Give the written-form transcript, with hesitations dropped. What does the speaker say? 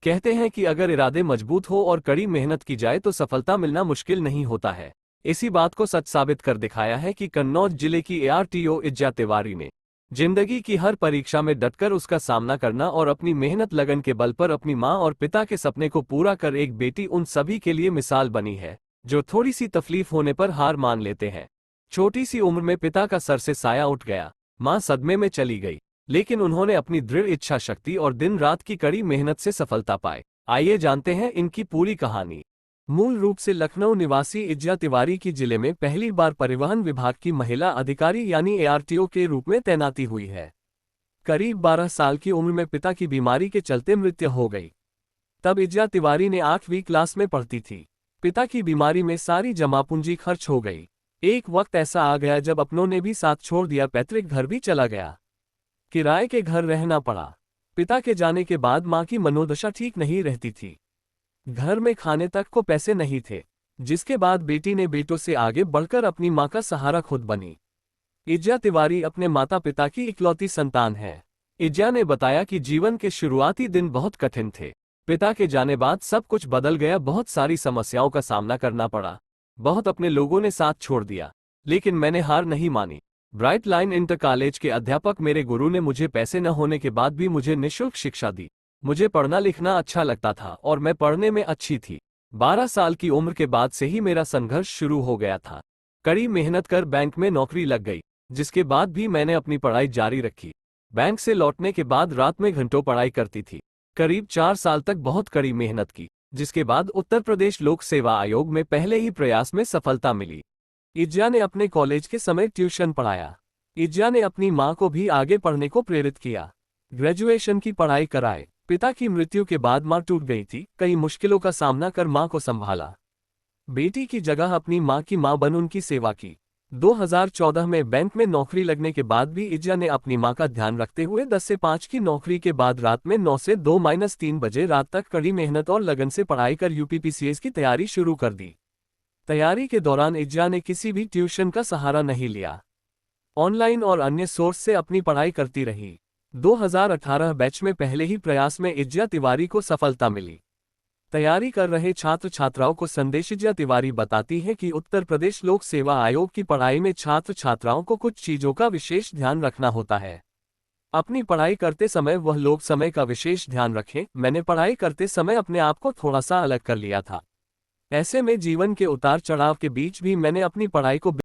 कहते हैं कि अगर इरादे मजबूत हो और कड़ी मेहनत की जाए तो सफलता मिलना मुश्किल नहीं होता है। इसी बात को सच साबित कर दिखाया है कि कन्नौज जिले की ARTO इज्जा तिवारी ने जिंदगी की हर परीक्षा में डटकर उसका सामना करना और अपनी मेहनत लगन के बल पर अपनी मां और पिता के सपने को पूरा कर एक बेटी उन सभी के लिए मिसाल बनी है जो थोड़ी सी तकलीफ होने पर हार मान लेते हैं। छोटी सी उम्र में पिता का सर से साया उठ गया, मां सदमे में चली गई, लेकिन उन्होंने अपनी दृढ़ इच्छा शक्ति और दिन रात की कड़ी मेहनत से सफलता पाई। आइए जानते हैं इनकी पूरी कहानी। मूल रूप से लखनऊ निवासी इज्जा तिवारी की जिले में पहली बार परिवहन विभाग की महिला अधिकारी यानी ARTO के रूप में तैनाती हुई है। करीब 12 साल की उम्र में पिता की बीमारी के चलते मृत्यु हो गई। तब इज्जा तिवारी ने 8वीं क्लास में पढ़ती थी। पिता की बीमारी में सारी जमा पूंजी खर्च हो गई। एक वक्त ऐसा आ गया जब अपनों ने भी साथ छोड़ दिया, पैतृक घर भी चला गया, किराए के घर रहना पड़ा। पिता के जाने के बाद मां की मनोदशा ठीक नहीं रहती थी, घर में खाने तक को पैसे नहीं थे, जिसके बाद बेटी ने बेटों से आगे बढ़कर अपनी मां का सहारा खुद बनी। इज्जा तिवारी अपने माता पिता की इकलौती संतान है। इज्जा ने बताया कि जीवन के शुरुआती दिन बहुत कठिन थे। पिता के जाने बाद सब कुछ बदल गया, बहुत सारी समस्याओं का सामना करना पड़ा, बहुत अपने लोगों ने साथ छोड़ दिया, लेकिन मैंने हार नहीं मानी। ब्राइट लाइन इंटर कॉलेज के अध्यापक मेरे गुरु ने मुझे पैसे न होने के बाद भी मुझे निःशुल्क शिक्षा दी। मुझे पढ़ना लिखना अच्छा लगता था और मैं पढ़ने में अच्छी थी। 12 साल की उम्र के बाद से ही मेरा संघर्ष शुरू हो गया था। कड़ी मेहनत कर बैंक में नौकरी लग गई, जिसके बाद भी मैंने अपनी पढ़ाई जारी रखी। बैंक से लौटने के बाद रात में घंटों पढ़ाई करती थी। करीब 4 साल तक बहुत कड़ी मेहनत की, जिसके बाद उत्तर प्रदेश लोक सेवा आयोग में पहले ही प्रयास में सफलता मिली। इज्जा ने अपने कॉलेज के समय ट्यूशन पढ़ाया। इज्जा ने अपनी मां को भी आगे पढ़ने को प्रेरित किया, ग्रेजुएशन की पढ़ाई कराए। पिता की मृत्यु के बाद मां टूट गई थी, कई मुश्किलों का सामना कर मां को संभाला। बेटी की जगह अपनी मां की मां बन उनकी सेवा की। 2014 में बैंक में नौकरी लगने के बाद भी इज्जा ने अपनी मां का ध्यान रखते हुए 10 से 5 की नौकरी के बाद रात में 9 से 2-3 बजे रात तक कड़ी मेहनत और लगन से पढ़ाई कर UPPCS की तैयारी शुरू कर दी। तैयारी के दौरान इज्जा ने किसी भी ट्यूशन का सहारा नहीं लिया, ऑनलाइन और अन्य सोर्स से अपनी पढ़ाई करती रही। 2018 बैच में पहले ही प्रयास में इज्जा तिवारी को सफलता मिली। तैयारी कर रहे छात्र छात्राओं को संदेश इज्जा तिवारी बताती है कि उत्तर प्रदेश लोक सेवा आयोग की पढ़ाई में छात्र छात्राओं को कुछ चीजों का विशेष ध्यान रखना होता है। अपनी पढ़ाई करते समय वह लोग समय का विशेष ध्यान रखें। मैंने पढ़ाई करते समय अपने आप को थोड़ा सा अलग कर लिया था। ऐसे में जीवन के उतार चढ़ाव के बीच भी मैंने अपनी पढ़ाई को